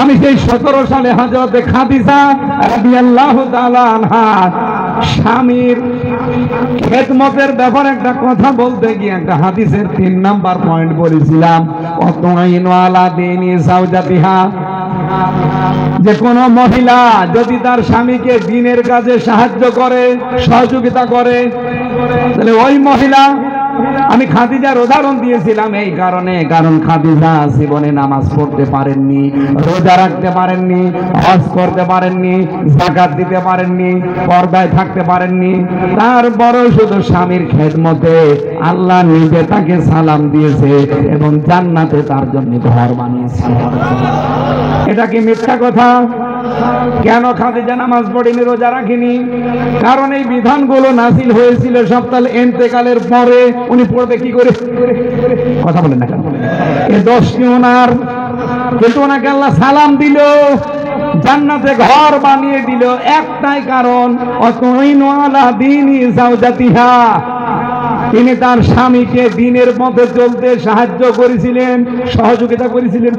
আমি সেই 17 সালে হযরত খাদিজা রাদিয়াল্লাহু তাআলা আনহা স্বামীর খেদমতের ব্যাপারে একটা কথা বলতে গিয়ে একটা হাদিসের 3 নাম্বার পয়েন্ট বলেছিলাম, অতুইনু আলা দীনি যাওজাতিহা। যে কোনো মহিলা যদি তার স্বামীকে দ্বীনের কাজে সাহায্য করে, সহযোগিতা করে, তাহলে ওই মহিলা, আমি খাদিজার উদাহরণ দিয়েছিলাম এই কারণে, কারণ খাদিজা জীবনে নামাজ পড়তে পারেননি, রোজা রাখতে পারেননি, হজ করতে পারেননি, যাকাত দিতে পারেননি, পর্দায় থাকতে পারেননি, তারপরও শুধু স্বামীর খেদমতে আল্লাহ নিজে তাকে সালাম দিয়েছে এবং জান্নাতে তার জন্য ঘর বানিয়েছে। এটা কি মিথ্যা কথা? কেন খাদিজা নামাজ পড়েনি, রোজা রাখেনি? কারণ এই বিধানগুলো নাযিল হয়েছিল সপ্তাহ ইন্তেকালের পরে। উনি পড়বে কি করে? কথা বলেন না কেন? এই দোষটি ওনার, কিন্তু ওনাকে আল্লাহ সালাম দিল, জান্নাতে ঘর বানিয়ে দিল একটাই কারণ, অতুইনু আলা দীনি যাওজাতিহা। তিনি তার স্বামীকে দ্বীনের পথে চলতে সাহায্য করেছিলেন, সহযোগিতা করেছিলেন।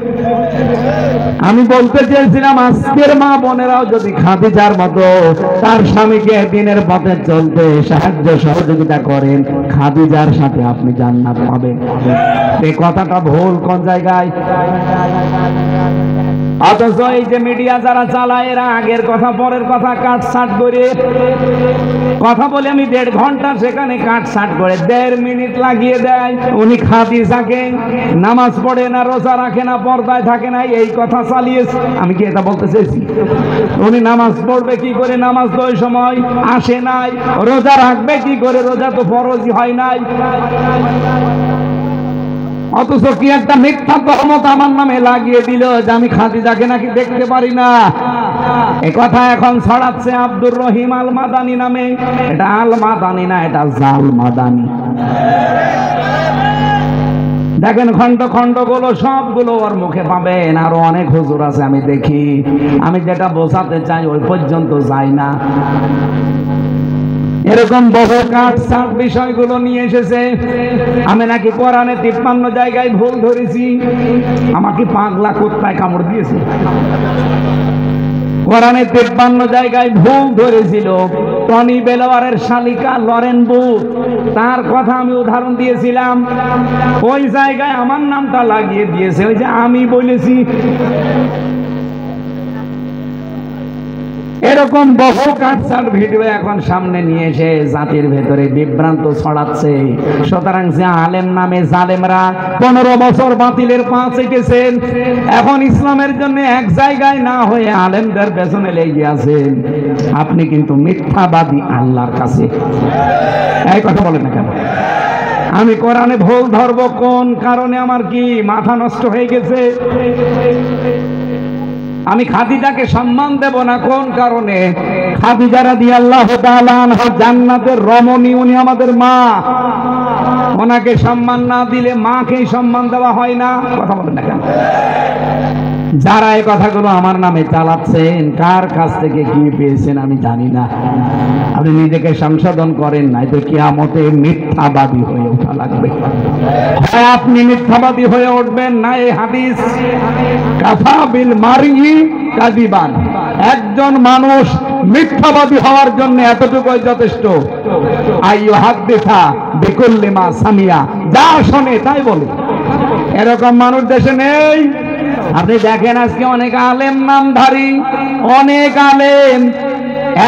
আমি বলতে চেয়েছিলাম আজকের মা বোনেরাও যদি খাদিজার মতো তার স্বামীকে দ্বীনের পথে চলতে সাহায্য সহযোগিতা করেন, খাদিজার সাথে আপনি জান্নাত পাবেন। এই কথাটা ভুল কোন জায়গায়? অথচ এই যে মিডিয়া যারা চালায়, এরা আগের কথা পরের কথা কাটছাট করে কথা বলে, আমি 1.5 ঘন্টা সেখানে কাটছাট করে 1.5 মিনিট লাগিয়ে দেয়। উনি খাদিজাকে নামাজ পড়ে না, রোজা রাখে না, পর্দায় থাকে না, এই কথা চালিয়েছে। আমি কি এটা বলতে চাইছি? উনি নামাজ পড়বে কি করে? নামাজ তো ওই সময় আসে নাই। রোজা রাখবে কি করে? রোজা তো ফরজই হয় নাই। অথচ কি একটা মিথ্যা তহমত আমার নামে লাগিয়ে দিল যে আমি খাদিজাকে নাকি দেখতে পারি না। এই কথা এখন ছড়াচ্ছে আব্দুর রহিম আল মাদানী নামে। এটা আল মাদানী না, এটা জাল মাদানী। দেখেন খন্ড খন্ড গুলো সবগুলো ওর মুখে পাবেন। আরো অনেক হুজুর আছে আমি দেখি, আমি যেটা বোঝাতে চাই ওই পর্যন্ত যাই না। এরকম বহু কাটছাট বিষয়গুলো নিয়ে এসেছে। আমি নাকি কোরআনে 53 জায়গায় ভুল ধরেছি। আমাকে পাগলা কুত্তায় কামড় দিয়েছে। কোরআনে 53 জায়গায় ভুল ধরেছিল। টনি বেলোয়ারের শালিকা লরেন বুথ, তার কথা আমি উদাহরণ দিয়েছিলাম। ওই জায়গায় আমার নামটা লাগিয়ে দিয়েছে, ওই যে আমি বলেছি। এরকম বহু কাটছাট ভিডিও এখন সামনে নিয়ে এসে জাতির ভেতরে বিভ্রান্ত ছড়াচ্ছে। সুতরাং যে আলেম নামে জালেমরা 15 বছর বাতিলের পা চেটেছেন, এখন ইসলামের জন্য এক জায়গায় না হয়ে আলেমদের পেছনে লেগে আছেন, আপনি কিন্তু মিথ্যাবাদী আল্লাহর কাছে। এই কথা বলেন না কেন? আমি কোরআনে ভুল ধরবো কোন কারণে? আমার কি মাথা নষ্ট হয়ে গেছে? আমি খাদিজাকে সম্মান দেব না কোন কারণে? খাদিজা রাদিয়াল্লাহু তাআলা আনহা জান্নাতের রমণী, উনি আমাদের মা। ওনাকে সম্মান না দিলে মাকেই সম্মান দেওয়া হয় না। কথা বলেন না কেন? যারা এই কথাগুলো আমার নামে চালাচ্ছেন, কার কাছ থেকে কি পেয়েছেন আমি জানি না। আপনি নিজেকে সংশোধন করেন, নাই তো কিয়ামতে মিথ্যাবাদী হয়ে ওঠা লাগবে। হয় আপনি মিথ্যাবাদী হয়ে উঠবেন, না এই হাদিস কাফা বিল মারই কাযিবান। একজন মানুষ মিথ্যাবাদী হওয়ার জন্য এতটুকুই যথেষ্ট, আইয়ু হাদিসা বিকুল্লি মা সামিয়া, যা শোনে তাই বলে। এরকম মানুষ দেশে নেই। আপনি দেখেন আজকে অনেক আলেম নামধারী, অনেক আলেম,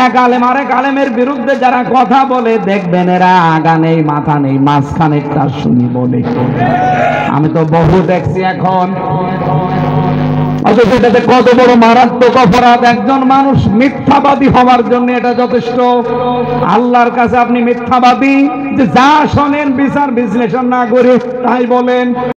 এক আলেম আরেক আলেমের বিরুদ্ধে যারা কথা বলে, দেখবেন এরা আগা নেই মাথা নেই, মাঝখানে তার শুনি বলে। আমি তো বহু দেখছি এখন। অথচ এটাতে কত বড় মারাত্মক অপরাধ। একজন মানুষ মিথ্যাবাদী হওয়ার জন্য এটা যথেষ্ট। আল্লাহর কাছে আপনি মিথ্যাবাদী, যে যা শোনেন বিচার বিশ্লেষণ না করে তাই বলেন।